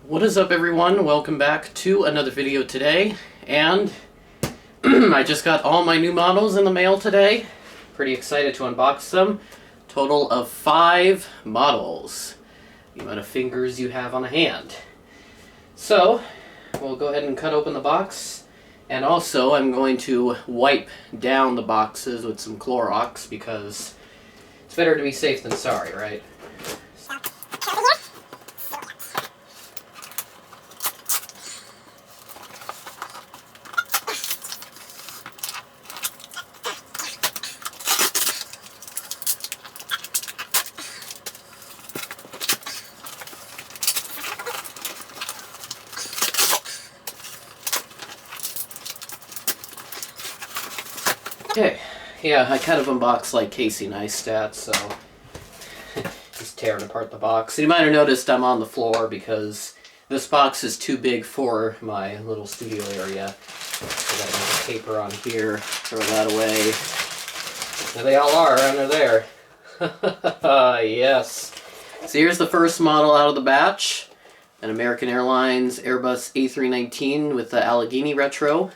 What is up, everyone? Welcome back to another video today, and I just got all my new models in the mail today. Pretty excited to unbox them. Total of 5 models. The amount of fingers you have on a hand. So, we'll go ahead and cut open the box, and also I'm going to wipe down the boxes with some Clorox because it's better to be safe than sorry, right? Okay, yeah, I kind of unboxed like Casey Neistat, so just tearing apart the box. You might have noticed I'm on the floor because this box is too big for my little studio area. I got another paper on here, throw that away. There they all are under there. Yes. So here's the first model out of the batch. An American Airlines Airbus A319 with the Allegheny retro.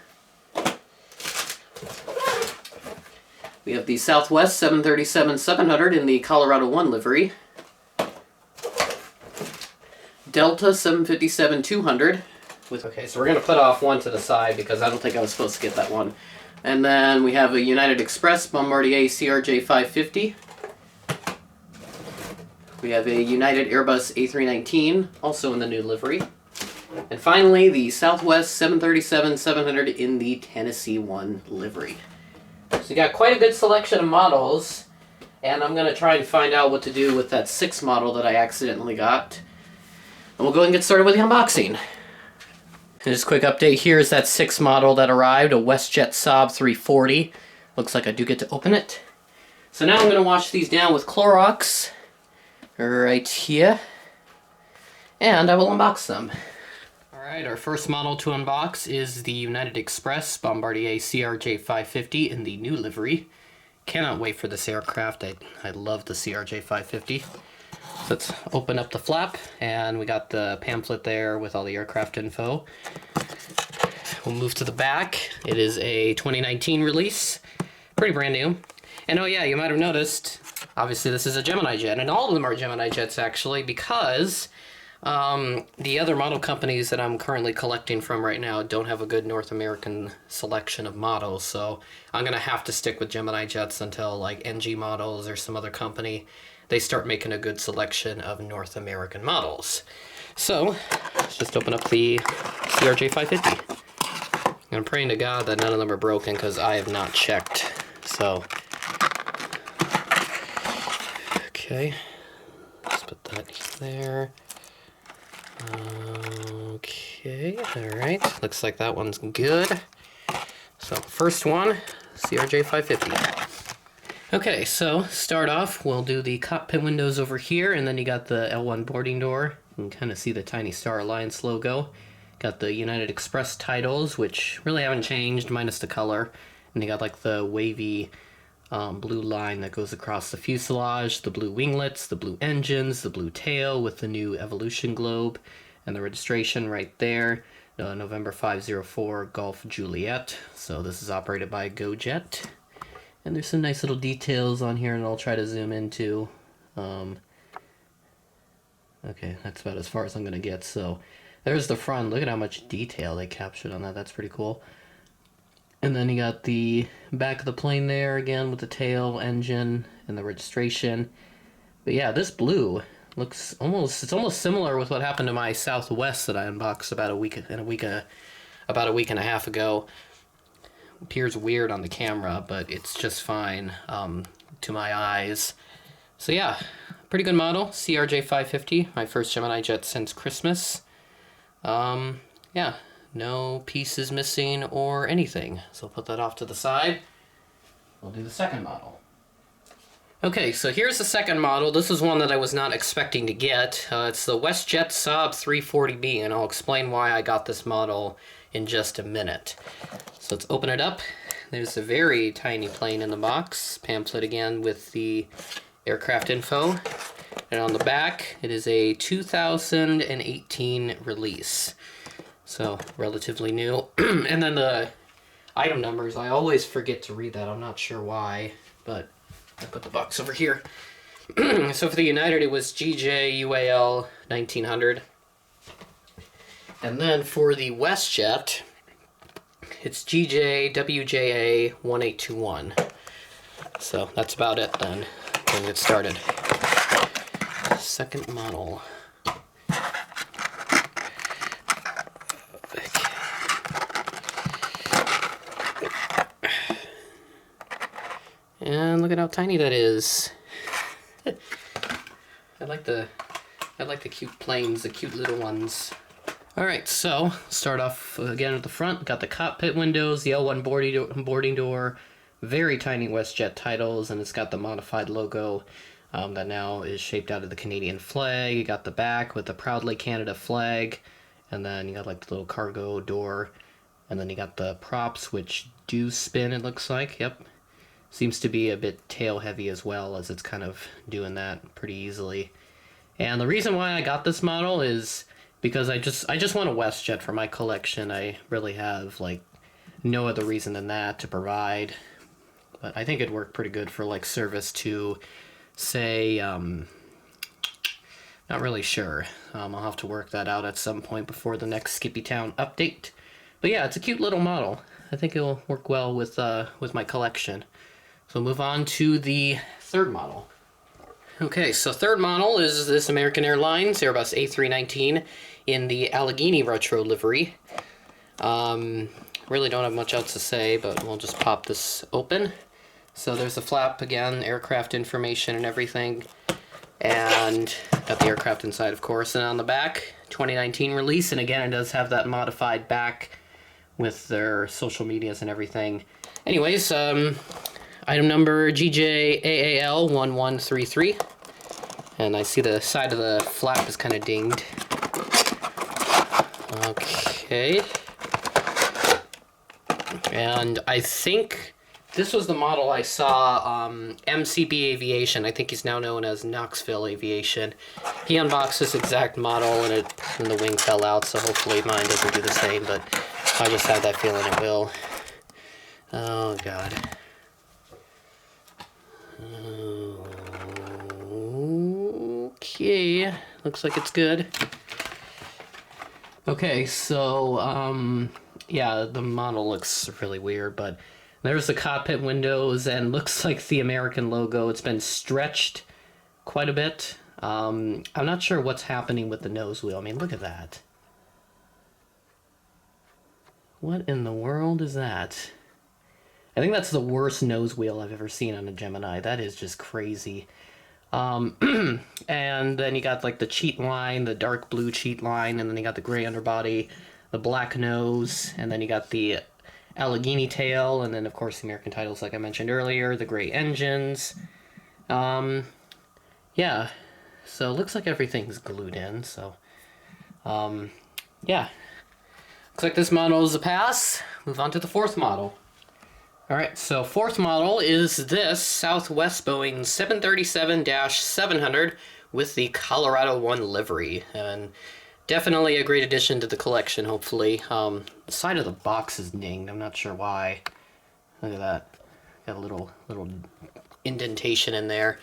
We have the Southwest 737-700 in the Colorado 1 livery. Delta 757-200 with... Okay, so we're going to put off one to the side because I don't think I was supposed to get that one. And then we have a United Express Bombardier CRJ-550. We have a United Airbus A319, also in the new livery. And finally, the Southwest 737-700 in the Tennessee 1 livery. So you got quite a good selection of models, and I'm going to try and find out what to do with that 6 model that I accidentally got. And we'll go and get started with the unboxing. And just a quick update, here is that 6 model that arrived, a WestJet Saab 340. Looks like I do get to open it. So now I'm going to wash these down with Clorox, right here, and I will unbox them. Alright, our first model to unbox is the United Express Bombardier CRJ-550 in the new livery. Cannot wait for this aircraft. I love the CRJ-550. So let's open up the flap, and we got the pamphlet there with all the aircraft info. We'll move to the back. It is a 2019 release. Pretty brand new. And oh yeah, you might have noticed, obviously this is a Gemini jet, and all of them are Gemini jets actually, because the other model companies that I'm currently collecting from right now don't have a good North American selection of models, so I'm going to have to stick with Gemini jets until like NG Models or some other company, they start making a good selection of North American models. So, let's just open up the CRJ-550. I'm praying to God that none of them are broken because I have not checked, so... Okay, let's put that there. Okay, alright, looks like that one's good. So, first one, CRJ-550. Okay, so, start off, we'll do the cockpit windows over here, and then you got the L1 boarding door. You can kind of see the tiny Star Alliance logo. Got the United Express titles, which really haven't changed, minus the color. And you got like the wavy blue line that goes across the fuselage, the blue winglets, the blue engines, the blue tail with the new Evolution globe, and the registration right there, November 504 Golf Juliet. So this is operated by GoJet. And there's some nice little details on here, and I'll try to zoom into. Okay, that's about as far as I'm going to get. So there's the front. Look at how much detail they captured on that. That's pretty cool. And then you got the back of the plane there again with the tail, engine, and the registration. But yeah, this blue looks almost similar with what happened to my Southwest that I unboxed about a week and a half ago. Appears weird on the camera, but it's just fine to my eyes. So yeah, pretty good model, CRJ-550, my first Gemini jet since Christmas. Yeah. No pieces missing or anything. So I'll put that off to the side. We'll do the second model. Okay, so here's the second model. This is one that I was not expecting to get. It's the WestJet Saab 340B, and I'll explain why I got this model in just a minute. So let's open it up. There's a very tiny plane in the box. Pamphlet again with the aircraft info. And on the back, it is a 2018 release. So, relatively new. And then the item numbers, I always forget to read that. I'm not sure why, but I put the box over here. So for the United, it was GJ-UAL 1900. And then for the WestJet, it's GJ-WJA 1821. So that's about it then. We'll get started. Second model. And look at how tiny that is. I like the cute planes, the cute little ones. Alright, so start off again at the front. Got the cockpit windows, the L1 boarding door, very tiny WestJet titles, and it's got the modified logo that now is shaped out of the Canadian flag. You got the back with the Proudly Canada flag, and then you got like the little cargo door, and then you got the props which do spin, it looks like. Yep. Seems to be a bit tail heavy as well, as it's kind of doing that pretty easily. And the reason why I got this model is because I just want a WestJet for my collection. I really have like no other reason than that to provide. But I think it'd work pretty good for like service to, say, not really sure. I'll have to work that out at some point before the next Skippy Town update. But yeah, it's a cute little model. I think it'll work well with my collection. So we'll move on to the third model. Okay, so third model is this American Airlines Airbus A319 in the Allegheny retro livery. Really don't have much else to say, but we'll just pop this open. So there's the flap again, aircraft information and everything. And got the aircraft inside, of course. And on the back, 2019 release. And again, it does have that modified back with their social medias and everything. Anyways, item number GJAAL1133. And I see the side of the flap is kind of dinged. Okay. And I think this was the model I saw MCB Aviation. I think he's now known as Knoxville Aviation. He unboxed this exact model and the wing fell out, so hopefully mine doesn't do the same, but I just have that feeling it will. Oh, God. Okay, looks like it's good. Okay, so, yeah, the model looks really weird, but there's the cockpit windows and looks like the American logo. It's been stretched quite a bit. I'm not sure what's happening with the nose wheel. I mean, look at that. What in the world is that? I think that's the worst nose wheel I've ever seen on a Gemini. That is just crazy. And then you got like the cheat line, the dark blue cheat line, and then you got the gray underbody, the black nose, and then you got the Allegheny tail, and then of course the American titles like I mentioned earlier, the gray engines. Yeah, so it looks like everything's glued in, so yeah. Looks like this model is a pass. Move on to the fourth model. Alright, so fourth model is this Southwest Boeing 737-700 with the Colorado 1 livery, and definitely a great addition to the collection, hopefully. The side of the box is dinged, I'm not sure why. Look at that. Got a little indentation in there.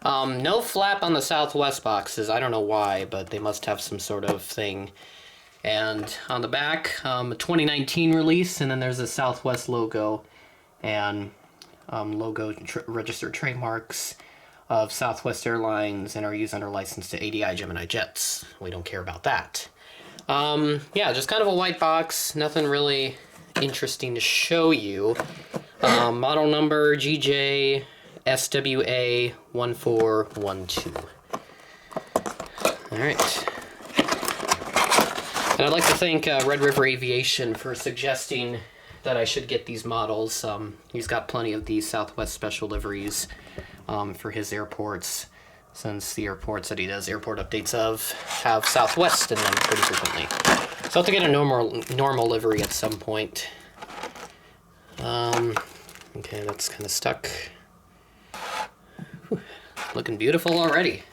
No flap on the Southwest boxes, I don't know why, but they must have some sort of thing. And on the back, a 2019 release, and then there's a Southwest logo. And logo registered trademarks of Southwest Airlines and are used under license to ADI Gemini jets. We don't care about that. Yeah, just kind of a white box. Nothing really interesting to show you. Model number GJSWA1412. Alright. And I'd like to thank Red River Aviation for suggesting that I should get these models. He's got plenty of these Southwest special liveries for his airports, since the airports that he does airport updates of have Southwest in them pretty frequently. So I'll have to get a normal livery at some point. Okay, that's kind of stuck. Whew, looking beautiful already.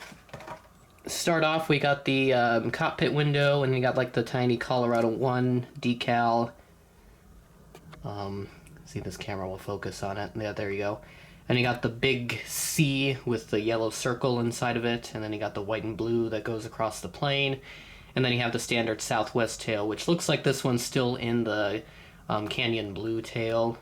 start off, we got the cockpit window, and you got like the tiny Colorado 1 decal. See, this camera will focus on it. Yeah, there you go. And you got the big C with the yellow circle inside of it, and then you got the white and blue that goes across the plane. And then you have the standard Southwest tail, which looks like this one's still in the canyon blue tail.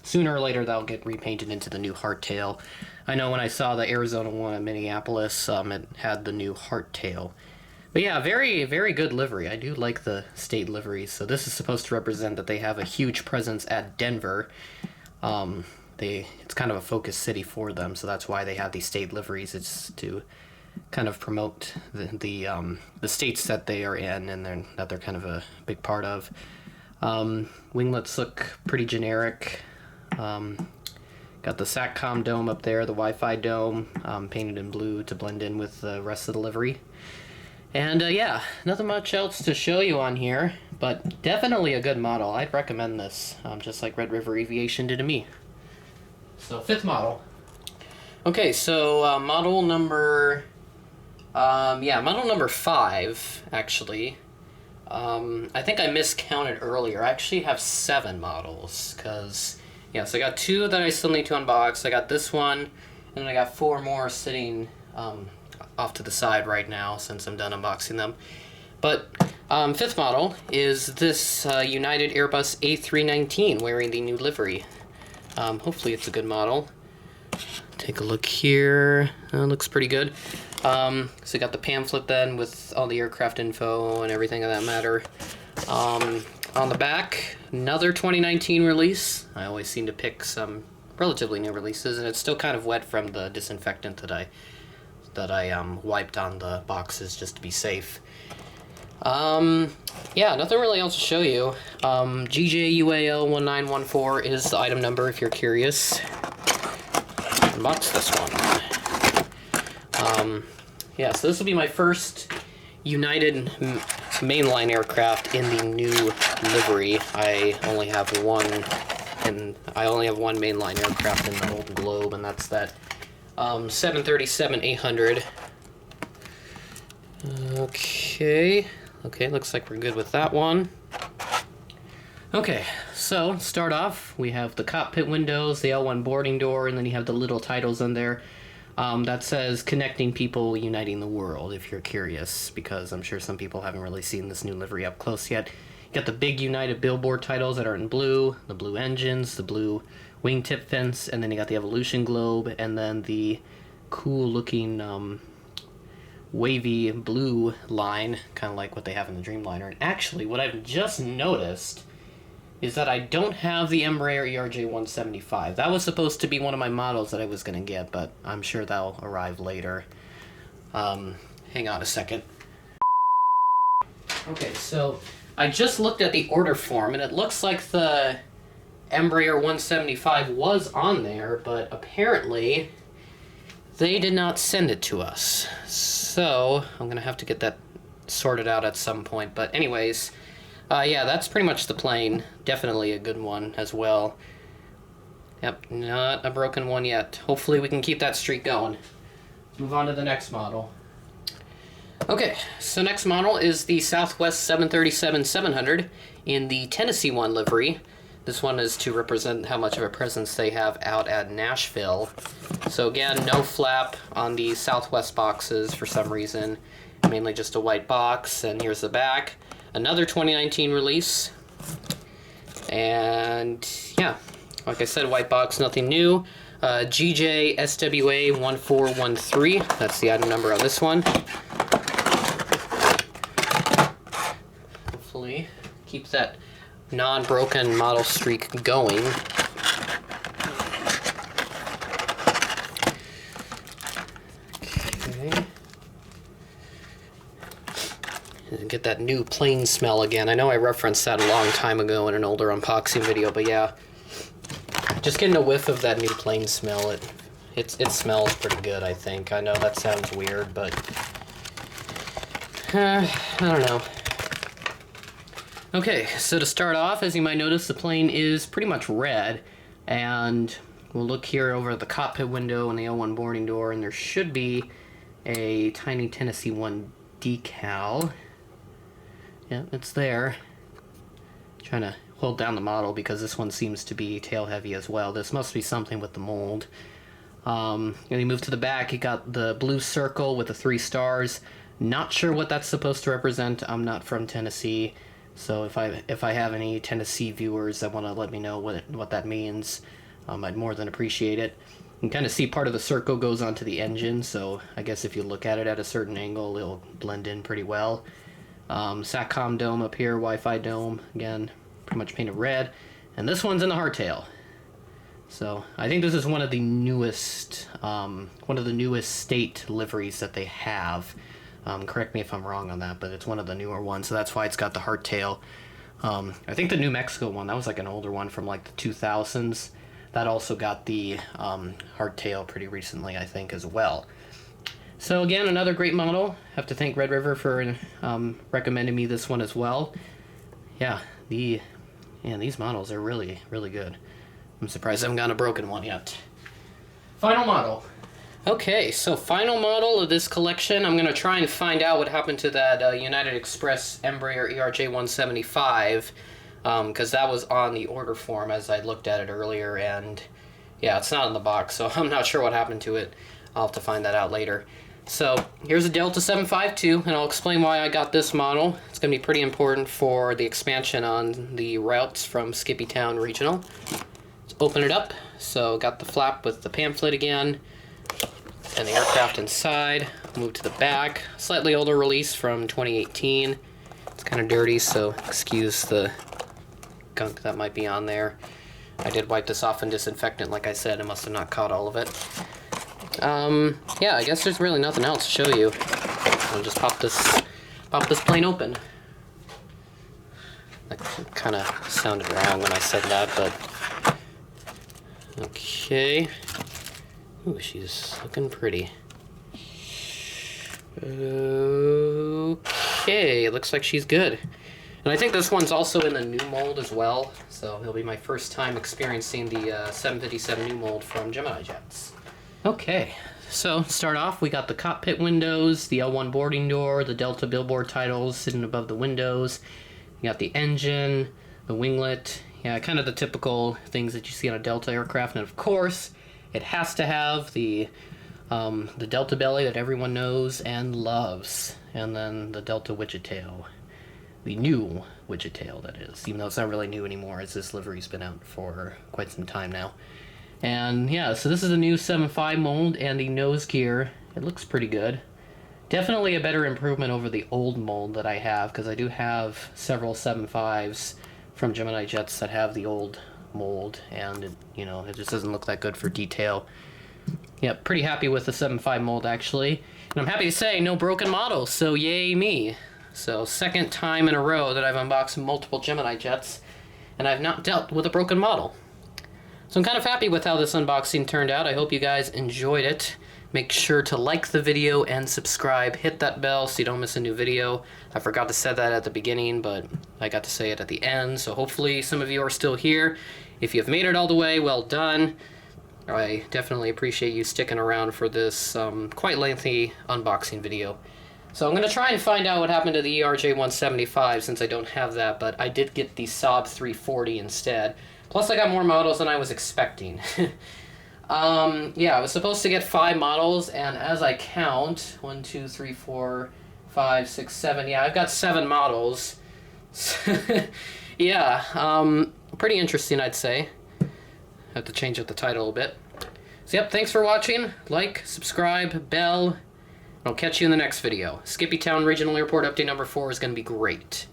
Sooner or later, that'll get repainted into the new hardtail. I know when I saw the Arizona one at Minneapolis, it had the new hardtail. But yeah, very, very good livery. I do like the state liveries. So this is supposed to represent that they have a huge presence at Denver. It's kind of a focus city for them, so that's why they have these state liveries. It's to kind of promote the states that they are in and that they're kind of a big part of. Winglets look pretty generic. Got the SATCOM dome up there, the Wi-Fi dome, painted in blue to blend in with the rest of the livery. And yeah, nothing much else to show you on here, but definitely a good model. I'd recommend this, just like Red River Aviation did to me. So, 5th model. Okay, so model number 5, actually. I think I miscounted earlier. I actually have 7 models, because, yeah, so I got 2 that I still need to unbox. I got this one, and then I got 4 more sitting off to the side right now, since I'm done unboxing them. But 5th model is this United Airbus A319 wearing the new livery. Hopefully it's a good model. Take a look here. Looks pretty good. So you got the pamphlet then with all the aircraft info and everything of that matter. On the back, another 2019 release. I always seem to pick some relatively new releases, and it's still kind of wet from the disinfectant that I wiped on the boxes just to be safe. Yeah, nothing really else to show you. GJUAL1914 is the item number if you're curious. Unbox this one. Yeah, so this will be my first United mainline aircraft in the new livery. I only have one mainline aircraft in the whole globe, and that's that 737-800. Okay, looks like we're good with that one. Okay, so start off, we have the cockpit windows, the L1 boarding door, and then you have the little titles in there. That says Connecting People, Uniting the World, if you're curious, because I'm sure some people haven't really seen this new livery up close yet. You got the big United billboard titles that are in blue, the blue engines, the blue wingtip fence, and then you got the Evolution globe, and then the cool looking wavy blue line, kind of like what they have in the Dreamliner. And actually, what I've just noticed is that I don't have the Embraer ERJ-175. That was supposed to be one of my models that I was going to get, but I'm sure that'll arrive later. Hang on a second. Okay, so I just looked at the order form, and it looks like the Embraer 175 was on there, but apparently they did not send it to us. So I'm going to have to get that sorted out at some point. But anyways, yeah, that's pretty much the plane. Definitely a good one as well. Yep, not a broken one yet. Hopefully we can keep that streak going. Let's move on to the next model. Okay, so next model is the Southwest 737-700 in the Tennessee 1 livery. This one is to represent how much of a presence they have out at Nashville. So again, no flap on the Southwest boxes for some reason. Mainly just a white box, and here's the back. Another 2019 release. And yeah, like I said, white box, nothing new. GJSWA1413, that's the item number on this one. Hopefully keep that non-broken model streak going. Okay. Get that new plane smell again. I know I referenced that a long time ago in an older unboxing video, but yeah. Just getting a whiff of that new plane smell. It smells pretty good, I think. I know that sounds weird, but I don't know. Okay, so to start off, as you might notice, the plane is pretty much red, and we'll look here over the cockpit window and the L1 boarding door, and there should be a tiny Tennessee 1 decal. Yeah, it's there. Trying to hold down the model because this one seems to be tail heavy as well. This must be something with the mold. And you move to the back, you got the blue circle with the 3 stars. Not sure what that's supposed to represent. I'm not from Tennessee, so if I have any Tennessee viewers that want to let me know what that means, I'd more than appreciate it. You can kind of see part of the circle goes onto the engine, so I guess if you look at it at a certain angle, it'll blend in pretty well. SATCOM dome up here, Wi-Fi dome, again, pretty much painted red. And this one's in the hardtail. So I think this is one of the newest state liveries that they have. Correct me if I'm wrong on that, but it's one of the newer ones, so that's why it's got the hardtail. I think the New Mexico one, that was like an older one from like the 2000s. That also got the hardtail pretty recently, I think, as well. So again, another great model. Have to thank Red River for recommending me this one as well. Yeah, these models are really, really good. I'm surprised I haven't gotten a broken one yet. Final model. Okay, so final model of this collection. I'm going to try and find out what happened to that United Express Embraer ERJ-175, because that was on the order form as I looked at it earlier, and yeah, it's not in the box, so I'm not sure what happened to it. I'll have to find that out later. So here's a Delta 752, and I'll explain why I got this model. It's going to be pretty important for the expansion on the routes from Skippytown Regional. Let's open it up. So got the flap with the pamphlet again, and the aircraft inside. Move to the back. Slightly older release from 2018. It's kind of dirty, so excuse the gunk that might be on there. I did wipe this off in disinfectant, like I said. It must have not caught all of it. Yeah, I guess there's really nothing else to show you. I'll just pop this plane open. That kind of sounded wrong when I said that, but okay. Ooh, she's looking pretty. Okay, looks like she's good. And I think this one's also in the new mold as well, so it'll be my first time experiencing the 757 new mold from Gemini Jets. Okay, so start off, we got the cockpit windows, the L1 boarding door, the Delta billboard titles sitting above the windows. You got the engine, the winglet, yeah, kind of the typical things that you see on a Delta aircraft. And of course, it has to have the Delta belly that everyone knows and loves, and then the Delta widget tail. The new widget tail, that is, even though it's not really new anymore, as this livery's been out for quite some time now. And yeah, so this is a new 7.5 mold, and the nose gear, it looks pretty good. Definitely a better improvement over the old mold that I have, because I do have several 7.5s from Gemini Jets that have the old mold, and it just doesn't look that good for detail. Yeah, pretty happy with the 7.5 mold, actually. And I'm happy to say, no broken models, so yay me. So second time in a row that I've unboxed multiple Gemini Jets, and I've not dealt with a broken model. So I'm kind of happy with how this unboxing turned out. I hope you guys enjoyed it. Make sure to like the video and subscribe. Hit that bell so you don't miss a new video. I forgot to say that at the beginning, but I got to say it at the end. So hopefully some of you are still here. If you've made it all the way, well done. I definitely appreciate you sticking around for this quite lengthy unboxing video. So I'm going to try and find out what happened to the ERJ-175 since I don't have that, but I did get the Saab 340 instead. Plus I got more models than I was expecting. Yeah, I was supposed to get 5 models, and as I count, 1, 2, 3, 4, 5, 6, 7, yeah, I've got 7 models. Yeah, pretty interesting, I'd say. Have to change up the title a bit. So yep, thanks for watching. Like, subscribe, bell. I'll catch you in the next video. Skippytown Regional Airport update number 4 is going to be great.